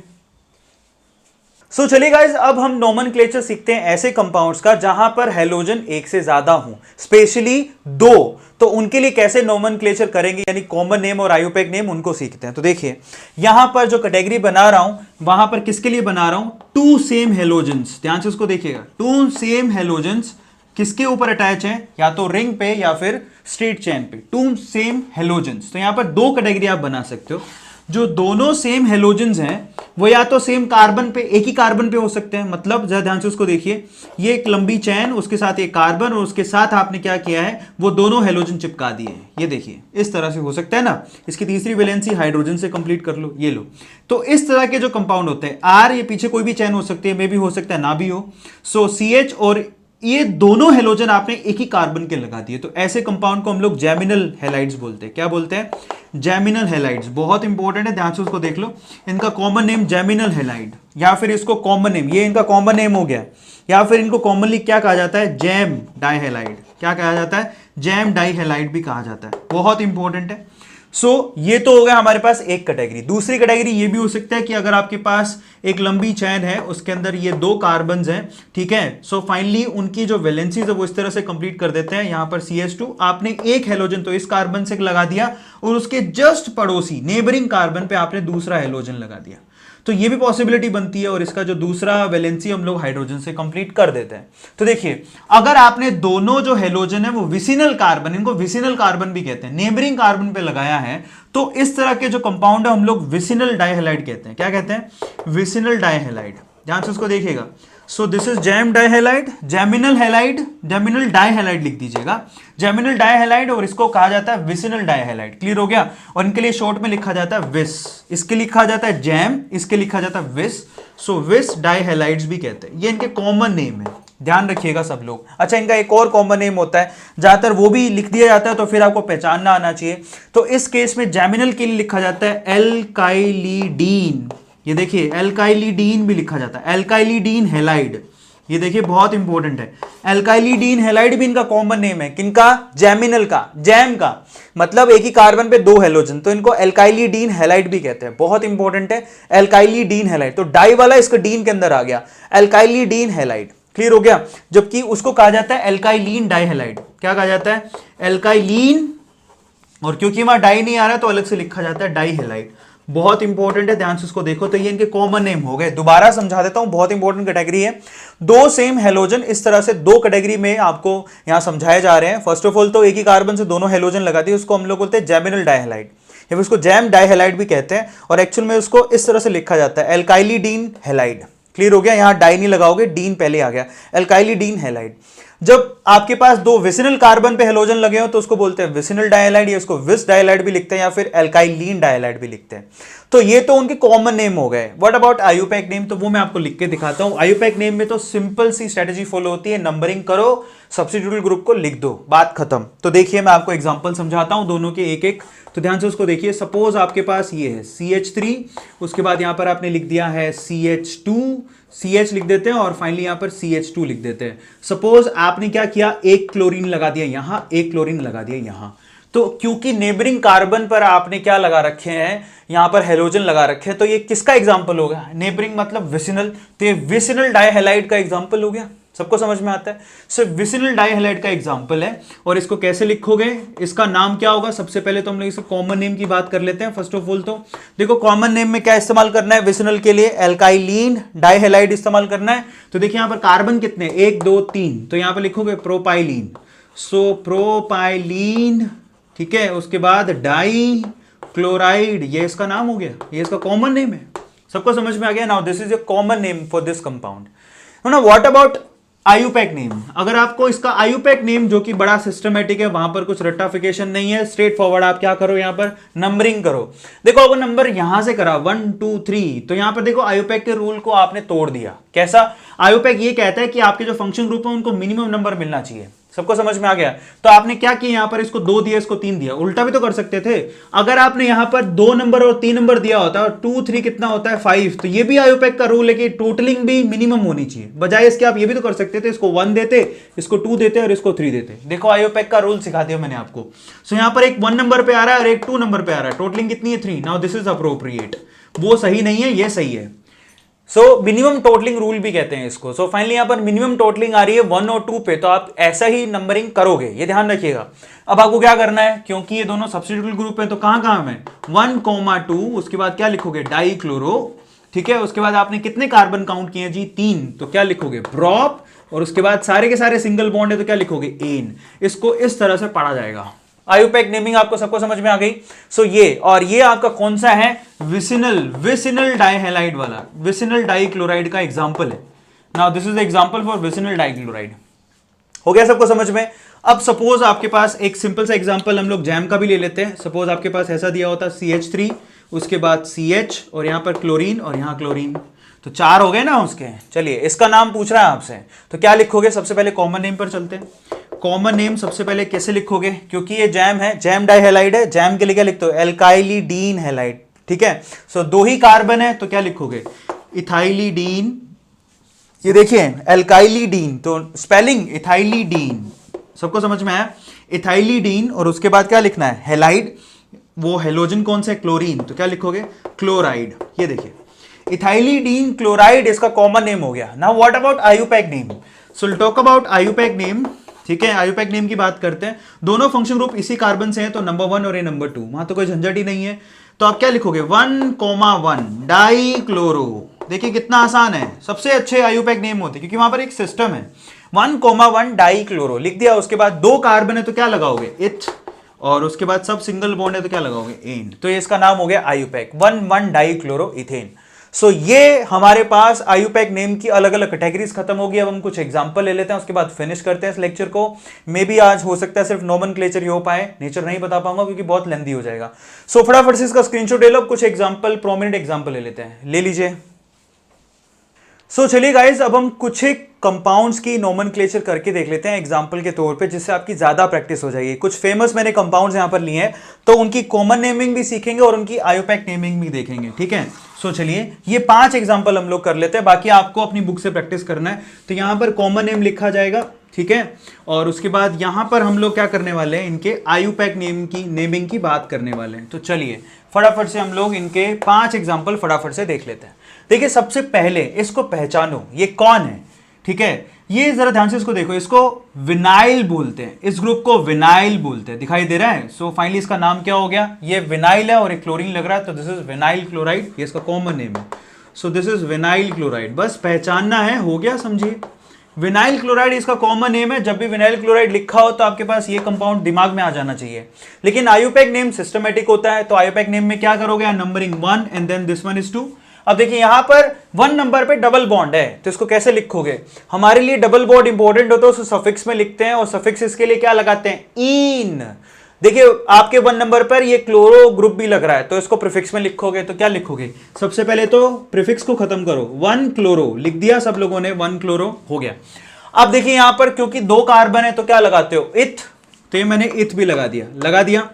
सो चलिए गाइज, अब हम नोमेनक्लेचर सीखते हैं ऐसे कंपाउंड्स का जहां पर हैलोजन एक से ज्यादा हो, स्पेशली 2, तो उनके लिए कैसे नोमेनक्लेचर करेंगे, यानी कॉमन नेम और आयुपेक नेम, उनको सीखते हैं। तो देखिए यहां पर जो कैटेगरी बना रहा हूं वहां पर किसके लिए बना रहा हूं, 2 सेम हैलोजेंस, ध्यान से उसको देखिएगा, 2 सेम हैलोजेंस किसके ऊपर अटैच है, या तो रिंग पे या फिर स्ट्रेट चेन पे, 2 सेम हैलोजेंस। तो यहां पर 2 कैटेगरी आप बना सकते हो। जो दोनों सेम हैलोजेंस हैं वो या तो सेम कार्बन पे, एक ही कार्बन पे हो सकते हैं, मतलब जरा ध्यान से उसको देखिए, ये एक लंबी चैन, उसके साथ एक कार्बन, और उसके साथ आपने क्या किया है, वो दोनों हैलोजन चिपका दिए हैं। ये देखिए इस तरह से हो सकता है ना, इसकी तीसरी वैलेंसी हाइड्रोजन से कंप्लीट कर लो, ये लो। तो इस तरह के जो कंपाउंड होते हैं, आर, ये पीछे कोई भी चैन हो सकती है, मे भी हो सकता है ना भी हो। सो CH और ये दोनों हैलोजन आपने एक ही कार्बन के लगा दिए, तो ऐसे कंपाउंड को हम लोग जैमिनल हैलाइड्स बोलते हैं। क्या बोलते हैं, जैमिनल हैलाइड्स, बहुत इंपॉर्टेंट है, ध्यान से उसको देख लो। इनका कॉमन नेम जैमिनल हैलाइड, या फिर इसको कॉमन नेम, ये इनका कॉमन नेम हो गया, या फिर इनको कॉमनली क्या कहा जाता है, जैम डाइहैलाइड। क्या कहा जाता है, जैम डाइहैलाइड भी कहा जाता है, बहुत इंपॉर्टेंट है। सो ये तो हो गया हमारे पास एक कैटेगरी। दूसरी कैटेगरी ये भी हो सकता है कि अगर आपके पास एक लंबी चैन है, उसके अंदर ये 2 कार्बन्स हैं, ठीक है। सो फाइनली उनकी जो वैलेंसीज है वो इस तरह से कंप्लीट कर देते हैं। यहां पर CH2 आपने एक हैलोजन तो इस कार्बन से लगा दिया, और उसके जस्ट पड़ोसी नेबरिंग कार्बन पे आपने दूसरा हैलोजन लगा दिया, तो ये भी पॉसिबिलिटी बनती है, और इसका जो दूसरा वैलेंसी हम लोग हाइड्रोजन से कंप्लीट कर देते हैं। तो देखिए अगर आपने दोनों जो हैलोजन है वो विसिनल कार्बन, इनको विसिनल कार्बन भी कहते हैं, नेबरिंग कार्बन पे लगाया है, तो इस तरह के जो कंपाउंड है हम लोग विसिनल डाइहैलाइड कहते हैं। क्या कहते हैं, विसिनल डाइहैलाइड। ध्यान से उसको देखिएगा। So this is gem dihalide, geminal halide, geminal dihalide लिख दीजिएगा, जैमिनल डाइहैलाइड, और इसको कहा जाता है विसिनल डाइहैलाइड। क्लियर हो गया? और इनके लिए शॉर्ट में लिखा जाता है विस, इसके लिखा जाता है जैम, इसके लिखा जाता है विस। सो विस डाइहैलाइड्स भी कहते हैं, ये इनके कॉमन नेम है, ध्यान रखिएगा सब लोग। अच्छा, इनका एक और कॉमन नेम होता है, ज्यादातर वो भी लिख दिया जाता है, तो फिर आपको पहचानना आना चाहिए। तो इस केस में जैमिनल के लिए लिखा जाता है एल्काइलिडीन, ये देखिए एल्काइलिडीन भी लिखा जाता है, एल्काइलिडीन हैलाइड, ये देखिए बहुत इंपॉर्टेंट है। एल्काइलिडीन हैलाइड भी इनका कॉमन नेम है, किनका, जैमिनल का, जैम का, मतलब एक ही कार्बन पे 2 हैलोजन, तो इनको एल्काइलिडीन हैलाइड भी कहते हैं, बहुत इंपॉर्टेंट है एल्काइलिडीन हैलाइड। तो डाई वाला इसका डीन के अंदर आ गया, एल्काइलिडीन हैलाइड। क्लियर हो गया? जबकि उसको कहा जाता है एल्काइलीन डाइहैलाइड। क्या कहा जाता है, एल्काइलीन और क्योंकि वहां डाई नहीं आ रहा है तो अलग से लिखा जाता है डाई हैलाइड। बहुत इंपॉर्टेंट है, ध्यान से इसको देखो। तो ये इनके कॉमन नेम हो गए। दोबारा समझा देता हूं, बहुत इंपॉर्टेंट कैटेगरी है। दो सेम हेलोजन इस तरह से दो कैटेगरी में आपको यहां समझाए जा रहे हैं। फर्स्ट ऑफ ऑल तो एक ही कार्बन से दोनों हेलोजन लगा दिए, उसको हम लोग बोलते हैं जैमिनल डाइहैलाइड, या फिर उसको जैम डाइहैलाइड भी कहते हैं। और एक्चुअल में उसको इस तरह से लिखा जाता है एल्काइलिडीन हैलाइड। क्लियर हो गया, यहां डाई नहीं लगाओगे, डीन पहले आ गया, एल्काइलिडीन हैलाइड। जब आपके पास दो विसिनल कार्बन पे हेलोजन लगे हो तो उसको बोलते हैं विसिनल डाइहैलाइड, या उसको विस डाइहैलाइड भी लिखते हैं, या फिर एल्काइलीन डाइहैलाइड भी लिखते हैं। तो ये तो उनके कॉमन नेम हो गए। व्हाट अबाउट आयुपैक नेम, तो वो मैं आपको लिख के दिखाता हूं। आयुपैक नेम में तो सिंपल सी स्ट्रेटेजी फॉलो होती है, नंबरिंग करो, सब्स्टिट्यूट ग्रुप को लिख दो, बात खत्म। तो देखिए मैं आपको एग्जांपल समझाता हूं दोनों के एक एक, तो ध्यान से उसको देखिए। सपोज आपके पास ये है CH3, उसके बाद यहां पर आपने लिख दिया है CH2, CH लिख देते हैं, और फाइनली यहां पर CH2 लिख देते हैं। सपोज आपने क्या किया, एक क्लोरीन लगा दिया यहां, एक क्लोरीन लगा दिया यहां। तो क्योंकि नेबरिंग कार्बन पर आपने क्या लगा रखे हैं, यहां पर हेलोजन लगा रखे हैं, तो ये किसका एग्जांपल होगा, नेबरिंग मतलब विसिनल, तो ये विसिनल डाइहैलाइड का एग्जांपल हो गया। सबको समझ में आता है, सिर्फ विसिनल डाइहैलाइड का एग्जांपल है। और इसको कैसे लिखोगे, इसका नाम क्या होगा, सबसे पहले तो हम लोग इसको कॉमन नेम की बात कर लेते हैं। फर्स्ट ऑफ ऑल तो देखो कॉमन नेम में क्या इस्तेमाल करना है, विसिनल के लिए एल्काइलीन डाइहैलाइड इस्तेमाल करना है। तो देखिए यहां पर कार्बन कितने, 1 2 3, तो यहां पर लिखोगे प्रोपाइलीन, सो प्रोपाइलीन, ठीक है। उसके बाद डाई क्लोराइड, ये इसका नाम हो गया, ये इसका कॉमन नेम है। सबको समझ में आ गया। Now this is a common name for this compound. ना व्हाट अबाउट आयुपैक नेम, अगर आपको इसका आयुपैक नेम जो कि बड़ा सिस्टमेटिक है, वहां पर कुछ रट्टाफिकेशन नहीं है, स्ट्रेट फॉरवर्ड आप क्या करो, यहां पर नंबरिंग करो। देखो अगर नंबर यहां से करा 1 2 3, तो यहां पर देखो आयुपैक के रूल को आपने तोड़ दिया। कैसा, आयुपैक ये कहता है कि आपके जो फंक्शन ग्रुप है उनको मिनिमम नंबर मिलना चाहिए। सबको समझ में आ गया। तो आपने क्या किया, यहां पर इसको 2 दिया, इसको 3 दिया, उल्टा भी तो कर सकते थे। अगर आपने यहां पर 2 नंबर और 3 नंबर दिया होता और 2 3 कितना होता है 5, तो ये भी आयुपैक का रूल है कि टोटलिंग भी मिनिमम होनी चाहिए। बजाय इसके आप ये भी तो कर सकते थे, इसको 1 देते, इसको 2 देते और इसको 3 देते। देखो आयुपैक का रूल सिखा दिया मैंने आपको। सो यहां पर एक 1 नंबर पे आ रहा है और एक 2 नंबर पे आ रहा है, टोटलिंग कितनी है 3। नाउ दिस इज अप्रोप्रिएट, वो सही नहीं है, ये सही है। सो मिनिमम टोटलिंग रूल भी कहते हैं इसको। सो फाइनली यहां पर मिनिमम टोटलिंग आ रही है 1 और 2 पे, तो आप ऐसा ही नंबरिंग करोगे, ये ध्यान रखिएगा। अब आपको क्या करना है, क्योंकि ये दोनों सब्स्टिट्यूट ग्रुप है, तो कहां कहां में 1 2, उसके बाद क्या लिखोगे डाई क्लोरो, ठीक है। उसके बाद आपने कितने कार्बन काउंट किए जी 3, तो क्या लिखोगे प्रोप, और उसके बाद सारे के सारे सिंगल बॉन्ड है तो क्या लिखोगे एन। इसको इस तरह से पढ़ा जाएगा। आयुपैक नेमिंग आपको सबको समझ में आ गई। सो ये और ये आपका कौन सा है, विसिनल डाइहैलाइड वाला, विसिनल डाइक्लोराइड का एग्जांपल है। Now this is the example for vicinal dichloride. हो गया सबको समझ में। अब सपोज आपके पास एक सिंपल सा एग्जांपल हम लोग जैम का भी ले लेते हैं। सपोज आपके पास ऐसा दिया होता CH3, उसके बाद CH, और यहां पर क्लोरीन और यहां क्लोरीन, तो 4 हो गए ना उसके। चलिए इसका नाम पूछ रहा है आपसे, तो क्या लिखोगे, सबसे पहले कॉमन नेम पर चलते हैं। कॉमन नेम सबसे पहले कैसे लिखोगे, क्योंकि ये जैम है, जैम डाइहैलाइड है, जैम के लिए क्या लिखते हो एल्काइलिडीन हैलाइड, ठीक है। सो 2 ही कार्बन है तो क्या लिखोगे इथाइलिडीन, ये देखिए एल्काइलिडीन, तो स्पेलिंग इथाइलिडीन, सबको समझ में आया, इथाइलिडीन। और उसके बाद क्या लिखना है हैलाइड, वो हेलोजन कौन सा है क्लोरीन, तो क्या लिखोगे क्लोराइड। ये देखिए इथाइलिडीन क्लोराइड इसका कॉमन नेम हो गया। Now what about IUPAC name, so will talk about IUPAC name, ठीक है। आयुपैक नेम की बात करते हैं। दोनों फंक्शन ग्रुप इसी कार्बन से हैं, तो नंबर 1 और ये नंबर 2, वहां तो कोई झंझट ही नहीं है। तो आप क्या लिखोगे 1,1 डाई क्लोरो। देखिए कितना आसान है, सबसे अच्छे आयुपैक नेम होते हैं क्योंकि वहां पर एक सिस्टम है। 1,1 डाई क्लोरो लिख दिया, उसके बाद 2 कार्बन है तो क्या लगाओगे इथ, और उसके बाद सब सिंगल बॉन्ड है तो क्या लगाओगे एंड, तो ये इसका नाम हो गया आयुपैक 1,1 डाई क्लोरो इथेन। सो ये हमारे पास आयुपैक नेम की अलग अलग कैटेगरीज खत्म होगी। अब हम कुछ एग्जांपल ले लेते हैं, उसके बाद फिनिश करते हैं इस लेक्चर को। मे बी आज हो सकता है सिर्फ नोमेनक्लेचर ही हो पाए, नेचर नहीं बता पाऊंगा क्योंकि बहुत लेंथी हो जाएगा। सो फटाफट से इसका स्क्रीनशॉट ले लो, कुछ एग्जांपल प्रोमिनेंट एग्जांपल ले लेते हैं, ले लीजिए। सो चलिए गाइज, अब हम कुछ एक कंपाउंड्स की नोमेनक्लेचर करके देख लेते हैं एग्जांपल के तौर पे, जिससे आपकी ज्यादा प्रैक्टिस हो जाएगी। कुछ फेमस मैंने कंपाउंड्स यहां पर लिए हैं, तो उनकी कॉमन नेमिंग भी सीखेंगे और उनकी आयुपैक नेमिंग भी देखेंगे, ठीक है। सो चलिए ये 5 एग्जांपल हम लोग कर लेते हैं, बाकी आपको अपनी बुक से प्रैक्टिस करना है। तो यहां पर कॉमन नेम लिखा जाएगा, ठीक है, और उसके बाद यहां पर हम लोग क्या करने वाले हैं, इनके आयुपैक नेम की नेमिंग की बात करने वाले हैं। तो चलिए फटाफट से हम लोग इनके 5 एग्जांपल फटाफट से देख लेते हैं। देखिए सबसे पहले इसको पहचानो, ये कौन है, ठीक है। ये जरा ध्यान से इसको देखो, इसको विनाइल बोलते हैं, इस ग्रुप को विनाइल बोलते हैं, दिखाई दे रहा है। सो फाइनली इसका नाम क्या हो गया, ये विनाइल है और एक क्लोरीन लग रहा है, तो दिस इज विनाइल क्लोराइड, ये इसका कॉमन नेम है। सो दिस इज विनाइल क्लोराइड, बस पहचानना है, हो गया, समझिए। विनाइल क्लोराइड इसका कॉमन नेम है। जब भी विनाइल क्लोराइड लिखा हो तो आपके पास ये कंपाउंड दिमाग में आ जाना चाहिए। लेकिन आयुपैक नेम सिस्टमेटिक होता है, तो आयुपैक नेम में क्या करोगे, numbering 1 and then this one is 2। अब देखिए यहां पर 1 नंबर पे डबल बॉन्ड है, तो इसको कैसे लिखोगे, हमारे लिए डबल बॉन्ड इंपॉर्टेंट होता है, उसको सफिक्स में लिखते हैं, और सफिक्स इसके लिए क्या लगाते हैं, ईन। देखिए आपके 1 नंबर पर ये क्लोरो ग्रुप भी लग रहा है, तो इसको प्रीफिक्स में लिखोगे तो क्या लिखोगे, सबसे पहले तो प्रीफिक्स को खत्म करो, 1 क्लोरो लिख दिया सब लोगों ने, 1 क्लोरो हो गया। अब देखिए यहां पर क्योंकि 2 कार्बन है तो क्या लगाते हो, इथ, तो ये मैंने इथ भी लगा दिया,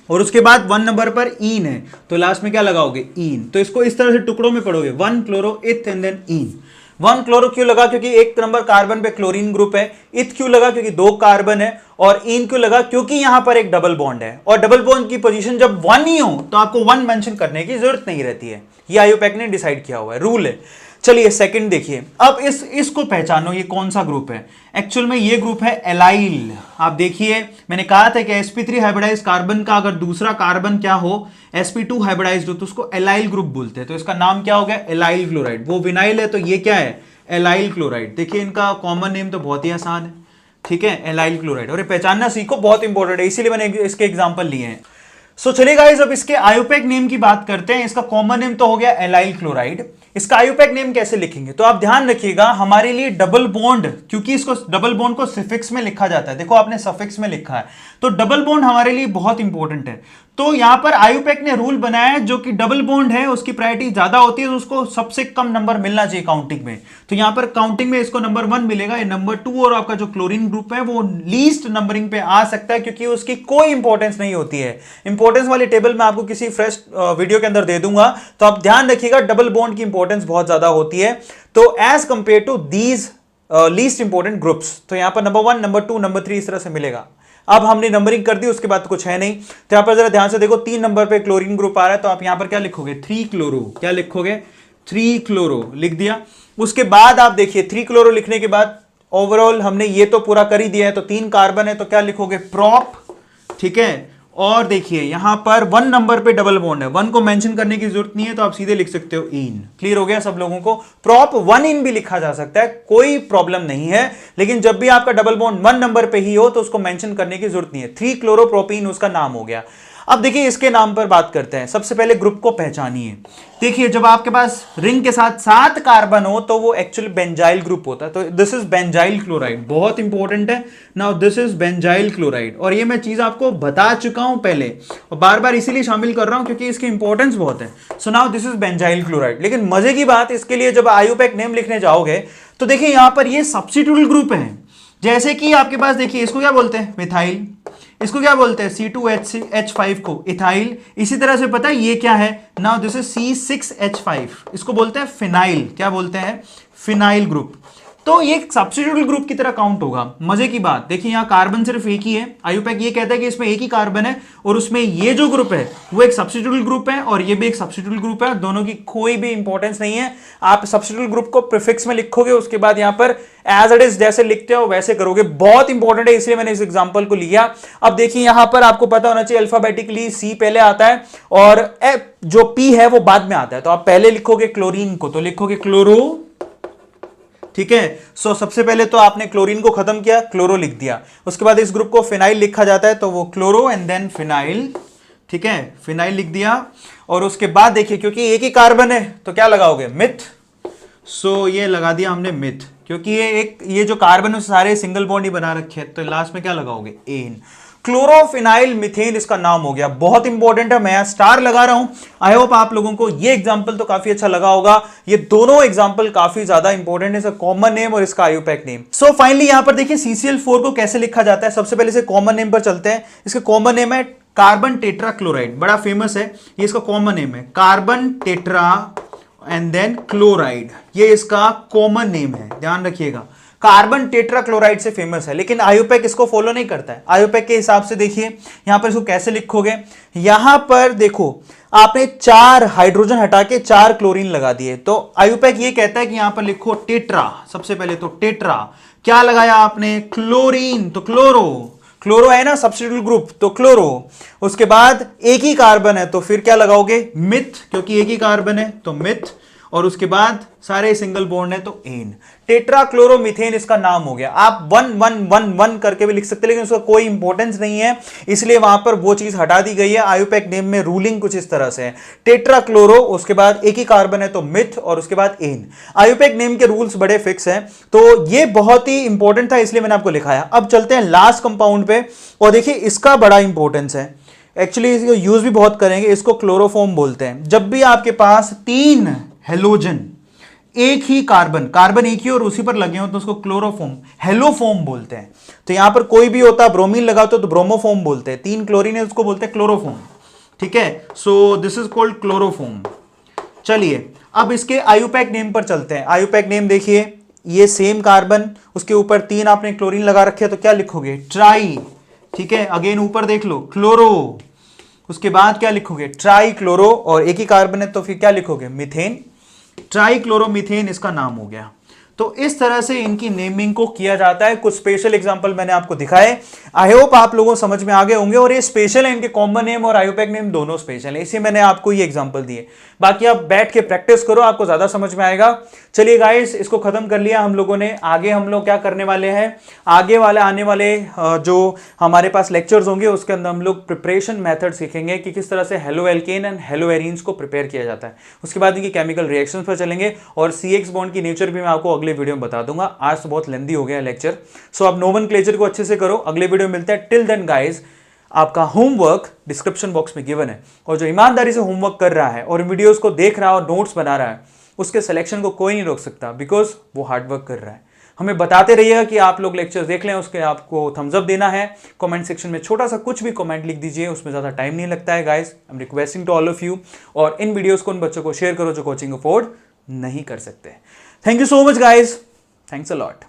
और उसके बाद 1 नंबर पर ईन है, तो लास्ट में क्या लगाओगे, ईन। तो इसको इस तरह से टुकड़ों में पढ़ोगे, 1 क्लोरो इथ एंड देन ईन। 1 क्लोरो क्यों लगा, क्योंकि 1 नंबर कार्बन पे क्लोरीन ग्रुप है। इथ क्यों लगा, क्योंकि 2 कार्बन है। और ईन क्यों लगा, क्योंकि यहां पर एक डबल बॉन्ड है, और डबल बॉन्ड की पोजीशन जब 1 ही हो तो आपको 1 मेंशन करने की जरूरत नहीं रहती है, ये आयुपैक ने डिसाइड किया हुआ है, रूल है। चलिए सेकंड देखिए, अब इसको पहचानो, ये कौन सा ग्रुप है, एक्चुअल में ये ग्रुप है एलाइल। आप देखिए मैंने कहा था कि sp3 हाइब्रिडाइज्ड कार्बन का अगर दूसरा कार्बन क्या हो, sp2 हाइब्रिडाइज्ड हो, तो उसको एलाइल ग्रुप बोलते हैं। तो इसका नाम क्या हो गया, एलाइल क्लोराइड। वो विनाइल है तो ये क्या है, एलाइल क्लोराइड। देखिए इनका कॉमन नेम तो बहुत ही आसान है, ठीक है, एलाइल क्लोराइड। और ये पहचानना सीखो, बहुत इंपॉर्टेंट है, इसीलिए मैंने इसके एग्जाम्पल लिए हैं। सो चलिए गाइस, अब इसके आयुपैक नेम की बात करते हैं। इसका कॉमन नेम तो हो गया एलाइल क्लोराइड। इसका आयुपैक नेम कैसे लिखेंगे, तो आप ध्यान रखिएगा, हमारे लिए डबल बॉन्ड, क्योंकि इसको डबल बॉन्ड को सफिक्स में लिखा जाता है, देखो आपने सफिक्स में लिखा है, तो डबल बॉन्ड हमारे लिए बहुत इंपॉर्टेंट है। तो यहां पर आयुपैक ने रूल बनाया है, जो कि डबल बॉन्ड है उसकी प्रायोरिटी ज्यादा होती है, तो उसको सबसे कम नंबर मिलना चाहिए काउंटिंग में। तो यहां पर काउंटिंग में इसको नंबर 1 मिलेगा, ये नंबर 2, और आपका जो क्लोरीन ग्रुप है वो लीस्ट नंबरिंग पे आ सकता है, क्योंकि उसकी कोई इंपॉर्टेंस नहीं होती है। इंपॉर्टेंस वाली टेबल मैं आपको किसी फ्रेश वीडियो के अंदर दे दूंगा, तो आप ध्यान रखिएगा, डबल बॉन्ड की इंपॉर्टेंस बहुत ज्यादा होती है। तो as compare to these least important groups, तो यहां पर नंबर 1, नंबर 2, नंबर 3 इस तरह से मिलेगा। अब हमने नंबरिंग कर दी, उसके बाद कुछ है नहीं, तो यहां पर जरा ध्यान से देखो, 3 नंबर पे क्लोरीन ग्रुप आ रहा है, तो आप यहां पर क्या लिखोगे, 3 क्लोरो, क्या लिखोगे, 3 क्लोरो लिख दिया। उसके बाद आप देखिए 3 क्लोरो लिखने के बाद ओवरऑल हमने ये तो पूरा कर ही दिया है, तो 3 कार्बन है, तो क्या लिखोगे, प्रोप, ठीक है। और देखिए यहां पर 1 नंबर पे डबल बॉन्ड है, 1 को मेंशन करने की जरूरत नहीं है, तो आप सीधे लिख सकते हो इन। क्लियर हो गया सब लोगों को, प्रोप 1 इन भी लिखा जा सकता है, कोई प्रॉब्लम नहीं है। लेकिन जब भी आपका डबल बॉन्ड 1 नंबर पे ही हो तो उसको मेंशन करने की जरूरत नहीं है। 3 क्लोरोप्रोपीन उसका नाम हो गया। अब देखिए इसके नाम पर बात करते हैं। सबसे पहले ग्रुप को पहचानिए। देखिए जब आपके पास रिंग के साथ 7 कार्बन हो तो वो एक्चुअली बेंजाइल ग्रुप होता है, तो दिस इज बेंजाइल क्लोराइड, बहुत इंपॉर्टेंट है। Now this is benzyl chloride, और ये मैं चीज आपको बता चुका हूं पहले, और बार बार इसीलिए शामिल कर रहा हूं क्योंकि इसकी इंपॉर्टेंस बहुत है। So now this is benzyl chloride. लेकिन मजे की बात, इसके लिए जब आयुपैक नेम लिखने जाओगे तो देखिए यहां पर ये सब्स्टिट्यूट ग्रुप है। जैसे कि आपके पास देखिए, इसको क्या बोलते हैं, मिथाइल, इसको क्या बोलते हैं, C2H5 को इथाइल। इसी तरह से पता है ये क्या है, नाउ दिस इज C6H5, इसको बोलते हैं फिनाइल, क्या बोलते हैं, फिनाइल ग्रुप। तो ये सब्स्टिट्यूट ग्रुप की तरह काउंट होगा। मजे की बात देखिए, यहां कार्बन सिर्फ एक ही है, आयुपैक ये कहता है कि इसमें एक ही कार्बन है, और उसमें ये जो ग्रुप है वो एक सब्स्टिट्यूट ग्रुप है, और ये भी एक सब्स्टिट्यूट ग्रुप है, दोनों की कोई भी इंपॉर्टेंस नहीं है। आप सब्स्टिट्यूट ग्रुप को प्रीफिक्स में लिखोगे, उसके बाद यहां पर एज इट इज जैसे लिखते हो वैसे करोगे, बहुत इंपॉर्टेंट है, इसलिए मैंने इस एग्जांपल को लिया। अब देखिए यहां पर आपको पता होना चाहिए अल्फाबेटिकली सी पहले आता है और जो पी है वो बाद में आता है, तो आप पहले लिखोगे क्लोरीन को, तो लिखोगे क्लोरो, ठीक है। सो सबसे पहले तो आपने क्लोरीन को खत्म किया, क्लोरो लिख दिया। उसके बाद इस ग्रुप को फिनाइल लिखा जाता है, तो वो क्लोरो एंड देन फिनाइल, ठीक है, फिनाइल लिख दिया। और उसके बाद देखिए क्योंकि एक ही कार्बन है तो क्या लगाओगे, मिथ। सो ये लगा दिया हमने मिथ, क्योंकि ये जो कार्बन है सारे सिंगल बॉन्ड ही बना रखे हैं, तो लास्ट में क्या लगाओगे, एन। क्लोरोफिनाइल मिथेन इसका नाम हो गया, बहुत इंपॉर्टेंट है, मैं स्टार लगा रहा हूं। आई होप आप लोगों को ये एग्जांपल तो काफी अच्छा लगा होगा। ये दोनों एग्जांपल काफी ज्यादा इंपॉर्टेंट है, इसका कॉमन नेम और इसका आयुपैक नेम। सो फाइनली यहां पर देखिए CCl4 को कैसे लिखा जाता है। सबसे पहले से कॉमन नेम पर चलते हैं। इसका कॉमन नेम है कार्बन टेट्रा क्लोराइड, बड़ा फेमस है, ये इसका कॉमन नेम है, carbon tetra and then chloride, ये इसका कॉमन नेम है, ध्यान रखिएगा। कार्बन टेट्रा क्लोराइड से फेमस है, लेकिन आयुपैक इसको फॉलो नहीं करता है। आयुपैक के हिसाब से देखिए यहां पर इसको कैसे लिखोगे, यहां पर देखो आपने 4 हाइड्रोजन हटा के 4 क्लोरीन लगा दिए, तो आयुपैक ये कहता है कि यहां पर लिखो टेट्रा, सबसे पहले तो टेट्रा, क्या लगाया आपने? क्लोरीन, तो क्लोरो, क्लोरो है ना सब्स्टिट्यूट ग्रुप, तो क्लोरो। उसके बाद एक ही कार्बन है तो फिर क्या लगाओगे? मिथ, क्योंकि एक ही कार्बन है तो मिथ। और उसके बाद सारे सिंगल बॉन्ड है तो एन। टेट्राक्लोरोमीथेन इसका नाम हो गया। आप 1111 करके भी लिख सकते हैं, लेकिन उसका कोई इंपॉर्टेंस नहीं है, इसलिए वहां पर वो चीज हटा दी गई है। आयुपैक नेम में रूलिंग कुछ इस तरह से है, टेट्राक्लोरो, उसके बाद एक ही कार्बन है तो मिथ, और उसके बाद एन। आयुपैक नेम के रूल्स बड़े फिक्स हैं, तो ये बहुत ही इंपॉर्टेंट था इसलिए मैंने आपको लिखाया। अब चलते हैं लास्ट कंपाउंड पे, और देखिए इसका बड़ा इंपॉर्टेंस है, एक्चुअली इसको यूज भी बहुत करेंगे। इसको क्लोरोफॉर्म बोलते हैं। जब भी आपके पास 3 हेलोजन, एक ही कार्बन, कार्बन एक ही और उसी पर लगे हो, तो उसको क्लोरोफॉर्म, हेलोफॉर्म बोलते हैं। तो यहां पर कोई भी होता, ब्रोमीन लगाते हो तो ब्रोमोफॉर्म बोलते हैं, 3 क्लोरीन है उसको बोलते हैं क्लोरोफॉर्म, ठीक है। सो दिस इज कॉल्ड क्लोरोफॉर्म। चलिए अब इसके आयुपैक नेम पर चलते हैं। आयुपैक नेम देखिए, ये सेम कार्बन, उसके ऊपर 3 आपने क्लोरीन लगा रखे, तो क्या लिखोगे? ट्राई, ठीक है। अगेन ऊपर देख लो, क्लोरो, उसके बाद क्या लिखोगे? ट्राई क्लोरो, और एक ही कार्बन है तो फिर क्या लिखोगे? मीथेन। ट्राइक्लोरोमीथेन इसका नाम हो गया। तो इस तरह से इनकी नेमिंग को किया जाता है। कुछ स्पेशल एग्जांपल मैंने आपको दिखाए, आई होप आप लोगों को समझ में आ गए होंगे। और ये स्पेशल है, इनके कॉमन नेम और आयुपैक नेम दोनों स्पेशल है, इसलिए मैंने आपको ये एग्जांपल दिए। बाकी आप बैठ के प्रैक्टिस करो, आपको ज्यादा समझ में आएगा। चलिए गाइस, इसको खत्म कर लिया हम लोगों ने। आगे हम लोग क्या करने वाले हैं, आगे वाले आने वाले जो हमारे पास लेक्चर्स होंगे उसके अंदर हम लोग प्रिपरेशन मेथड सीखेंगे कि किस तरह से halo alkane and hello arenes को प्रिपेयर किया जाता है। उसके बाद इनकी केमिकल रिएक्शंस पर चलेंगे, और CX बॉन्ड की नेचर भी मैं आपको अगले वीडियो में बता दूंगा। आज तो बहुत लेंदी हो गया लेक्चर, सो आप नोमेनक्लेचर को अच्छे से करो। अगले वीडियो में मिलते हैं। टिल देन गाइस, आपका होमवर्क डिस्क्रिप्शन बॉक्स में गिवन है, और जो ईमानदारी से होमवर्क कर रहा है और वीडियोस को देख रहा है और नोट्स बना रहा है, उसके सिलेक्शन को कोई नहीं रोक सकता, बिकॉज वो हार्डवर्क कर रहा है। हमें बताते रहिएगा कि आप लोग लेक्चर्स देख लें, उसके आपको थम्स अप देना है। कमेंट सेक्शन में छोटा सा कुछ भी कमेंट लिख दीजिए, उसमें ज़्यादा टाइम नहीं लगता है guys. I am requesting to all of you, और इन वीडियोस को उन बच्चों को शेयर करो जो कोचिंग अफोर्ड नहीं कर सकते। Thank you so much guys, thanks a lot.